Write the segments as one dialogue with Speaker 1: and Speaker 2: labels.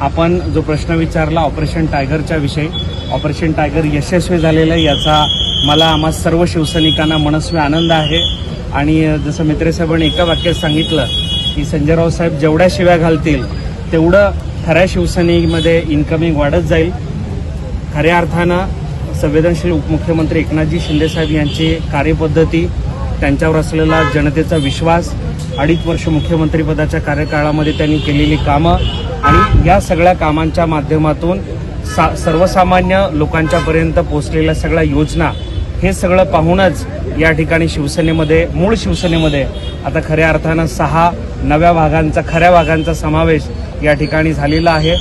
Speaker 1: आपण जो प्रश्न विचारला ऑपरेशन टायगरच्या विषयी, ऑपरेशन टायगर यशस्वी झालेलं आहे याचा मला आम्हा सर्व शिवसैनिकांना मनस्वी आनंद आहे। आणि जसं मित्रे साहेबांनी एका वाक्यात सांगितलं की संजय राऊत साहेब जेवढ्या शिव्या घालतील तेवढं खऱ्या शिवसेनेमध्ये इन्कमिंग वाढत जाईल। खऱ्या अर्थानं संवेदनशील उपमुख्यमंत्री एकनाथजी शिंदे साहेब यांची कार्यपद्धती, त्यांच्यावर असलेला जनतेचा विश्वास, 2.5 वर्ष मुख्यमंत्रीपदाच्या कार्यकाळामध्ये त्यांनी केलेली कामं आणि या सगळ्या कामांच्या माध्यमातून सर्वसामान्य लोकांच्यापर्यंत पोहोचलेल्या सगळ्या योजना, हे सगळं पाहूनच या ठिकाणी शिवसेनेमध्ये, मूळ शिवसेनेमध्ये आता खऱ्या अर्थानं 6 नव्या भागांचा, खऱ्या भागांचा समावेश या ठिकाणी झालेला आहे।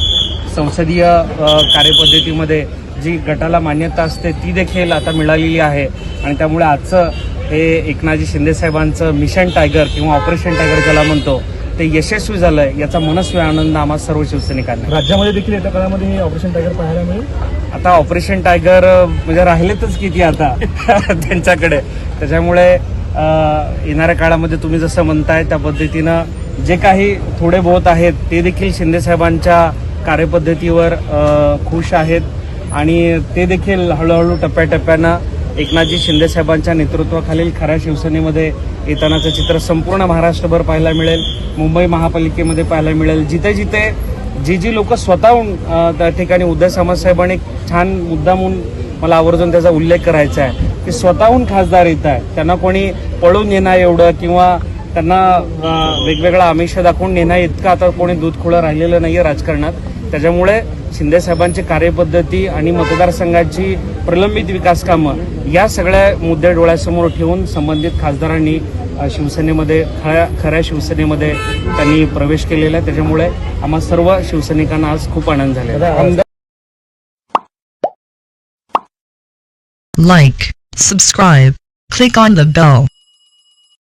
Speaker 1: संसदीय कार्यपद्धतीमध्ये जी गटाला मान्यता असते ती देखील आता मिळालेली आहे आणि त्यामुळे आजचं हे एकनाथजी शिंदे साहेबांचं मिशन टायगर किंवा ऑपरेशन टायगर ज्याला म्हणतो ते यशस्वी झालंय याचा मनस्वी आनंद आम्हा सर्व शिवसैनिकांना।
Speaker 2: राज्यामध्ये देखील येत्या काळामध्ये हे ऑपरेशन टायगर पाहायला मिळेल।
Speaker 1: आता ऑपरेशन टायगर म्हणजे राहिलेतच किती आता त्यांच्याकडे, त्याच्यामुळे येणाऱ्या काळामध्ये तुम्ही जसं म्हणताय त्या पद्धतीनं जे काही थोडे बहुत आहेत ते देखील शिंदे साहेबांच्या कार्यपद्धतीवर खुश आहेत आणि ते देखील हळूहळू टप्प्याटप्प्यानं एकनाथजी शिंदे साहेबांच्या नेतृत्वाखालील खऱ्या शिवसेनेमध्ये येतानाचं चित्र संपूर्ण महाराष्ट्रभर पाहायला मिळेल, मुंबई महापालिकेमध्ये पाहायला मिळेल। जिथे जिथे जी लोक स्वतःहून त्या ठिकाणी उदय सामंत साहेबांनी छान मुद्दा म्हणून मला आवर्जून त्याचा उल्लेख करायचा आहे की स्वतःहून खासदार येत आहे, त्यांना कोणी पळून येणं एवढं किंवा त्यांना वेगवेगळा आमिष दाखवून नेणं इतकं आता कोणी दूधखोळं राहिलेलं नाही आहे राजकारणात। त्याच्यामुळे शिंदे साहेबांची कार्यपद्धती आणि मतदारसंघाची प्रलंबित विकास कामं या सगळ्या मुद्दे डोळ्यासमोर ठेवून संबंधित खासदारांनी शिवसेनेमध्ये, खऱ्या शिवसेनेमध्ये त्यांनी प्रवेश केलेला आहे। त्याच्यामुळे आम्हा सर्व शिवसैनिकांना आज खूप आनंद झाला।
Speaker 3: Like, subscribe, click on the bell.